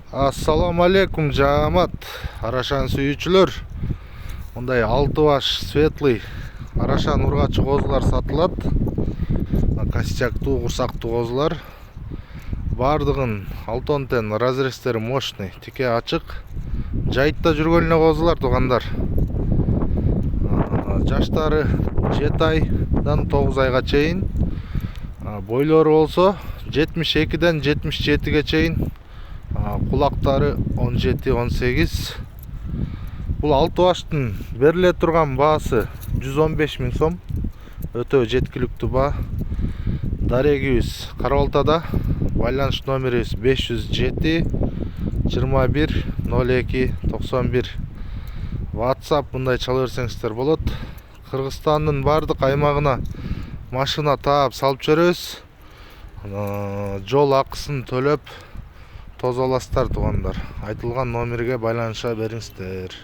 Ассаламу алейкум жамат арашан сүйүүчүлөр. Мындай 6 баш светлый арашан ургачы козулар сатылат. Косячактуу, курсактуу козулар. Бардыгын 6 тен разрестери мощный, тике ачык. Жайытта жүргөн эле козулар туугандар. Жаштары 7 айдан 9 айга чейин. Бойлору болсо 72ден 77ге чейин. Кулактары 17-18. Бул 6 баштын бериле турган баасы 115 000 сом. Өтө жеткиликтүү баа. Дарегибиз Карабалтада. Байланыш номерибиз 507 21 02 91. WhatsApp мындай чала берсеңиздер болот. Кыргызстандын бардык аймагына машина таап салып жүрөбүз. Жол акысын төлөп тоза аласыздар туугандар. Айтылган номерге байланыша бериңиздер.